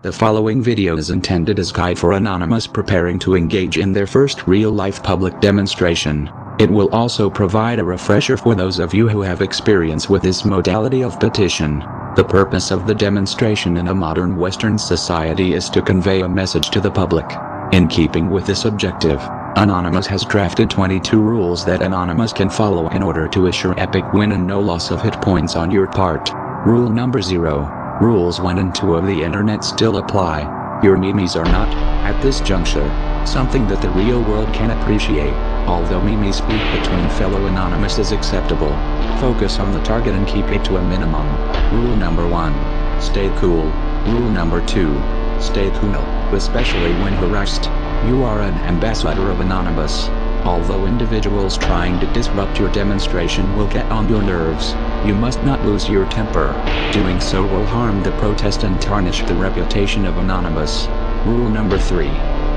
The following video is intended as guide for anonymous preparing to engage in their first real-life public demonstration. It will also provide a refresher for those of you who have experience with this modality of petition. The purpose of the demonstration in a modern Western society is to convey a message to the public. In keeping with this objective, Anonymous has drafted 22 rules that Anonymous can follow in order to assure epic win and no loss of hit points on your part. Rule number 0. Rules 1 and 2 of the internet still apply. Your memes are not, at this juncture, something that the real world can appreciate. Although memes speak between fellow Anonymous is acceptable, focus on the target and keep it to a minimum. Rule number 1. Stay cool. Rule number 2. Stay cool, especially when harassed. You are an ambassador of Anonymous. Although individuals trying to disrupt your demonstration will get on your nerves, you must not lose your temper. Doing so will harm the protest and tarnish the reputation of Anonymous. Rule number 3.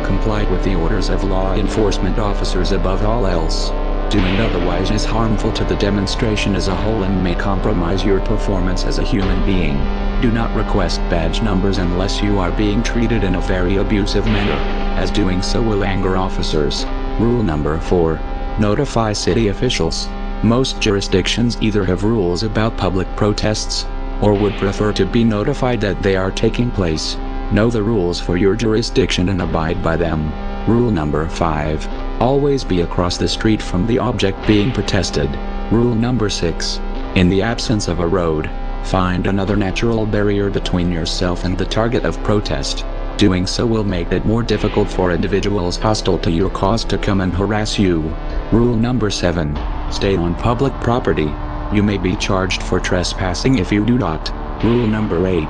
Comply with the orders of law enforcement officers above all else. Doing otherwise is harmful to the demonstration as a whole and may compromise your performance as a human being. Do not request badge numbers unless you are being treated in a very abusive manner, as doing so will anger officers. Rule number 4. Notify city officials. Most jurisdictions either have rules about public protests, or would prefer to be notified that they are taking place. Know the rules for your jurisdiction and abide by them. Rule number 5. Always be across the street from the object being protested. Rule number 6. In the absence of a road, find another natural barrier between yourself and the target of protest. Doing so will make it more difficult for individuals hostile to your cause to come and harass you. Rule number 7. Stay on public property. You may be charged for trespassing if you do not. Rule number 8.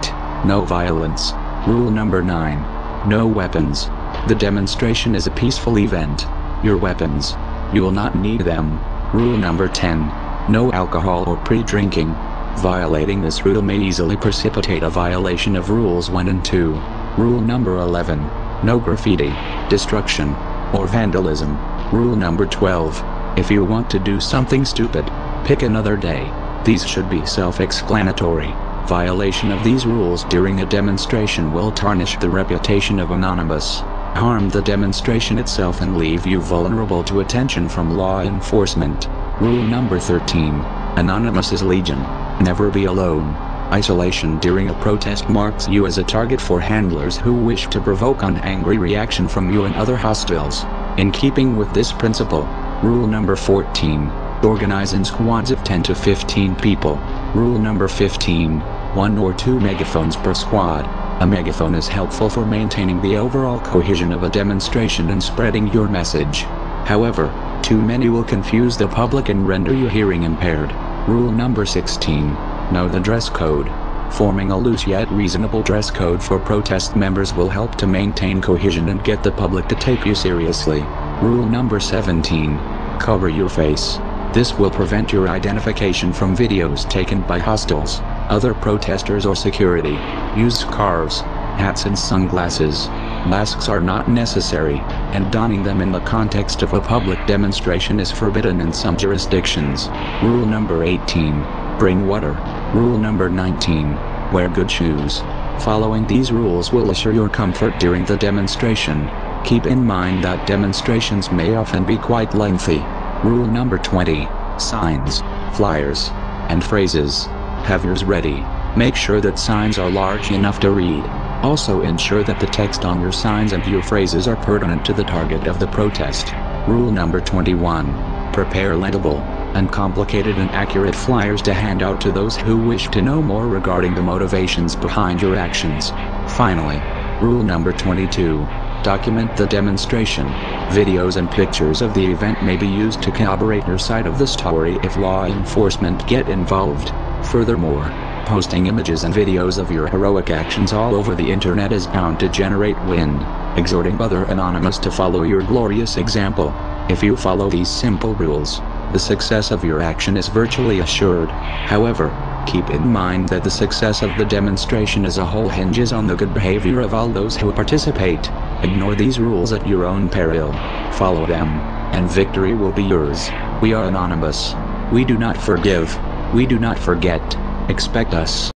No violence. Rule number 9. No weapons. The demonstration is a peaceful event. Your weapons, you will not need them. Rule number 10. No alcohol or pre-drinking. Violating this rule may easily precipitate a violation of rules 1 and 2. Rule number 11. No graffiti, destruction, or vandalism. Rule number 12. If you want to do something stupid, pick another day. These should be self-explanatory. Violation of these rules during a demonstration will tarnish the reputation of Anonymous, harm the demonstration itself and leave you vulnerable to attention from law enforcement. Rule number 13. Anonymous is legion. Never be alone. Isolation during a protest marks you as a target for handlers who wish to provoke an angry reaction from you and other hostiles. In keeping with this principle, rule number 14. Organize in squads of 10 to 15 people. Rule number 15. 1 or 2 megaphones per squad. A megaphone is helpful for maintaining the overall cohesion of a demonstration and spreading your message. However, too many will confuse the public and render you hearing impaired. Rule number 16. Know the dress code. Forming a loose yet reasonable dress code for protest members will help to maintain cohesion and get the public to take you seriously. Rule number 17. Cover your face. This will prevent your identification from videos taken by hostiles, other protesters or security. Use scarves, hats and sunglasses. Masks are not necessary, and donning them in the context of a public demonstration is forbidden in some jurisdictions. Rule number 18. Bring water. Rule number 19. Wear good shoes. Following these rules will assure your comfort during the demonstration. Keep in mind that demonstrations may often be quite lengthy. Rule number 20. Signs, flyers, and phrases. Have yours ready. Make sure that signs are large enough to read. Also ensure that the text on your signs and your phrases are pertinent to the target of the protest. Rule number 21. Prepare legible, uncomplicated and accurate flyers to hand out to those who wish to know more regarding the motivations behind your actions. Finally, rule number 22. Document the demonstration. Videos and pictures of the event may be used to corroborate your side of the story if law enforcement get involved. Furthermore, posting images and videos of your heroic actions all over the internet is bound to generate wind, exhorting other Anonymous to follow your glorious example. If you follow these simple rules, the success of your action is virtually assured. However, keep in mind that the success of the demonstration as a whole hinges on the good behavior of all those who participate. Ignore these rules at your own peril. Follow them, and victory will be yours. We are Anonymous. We do not forgive. We do not forget. Expect us.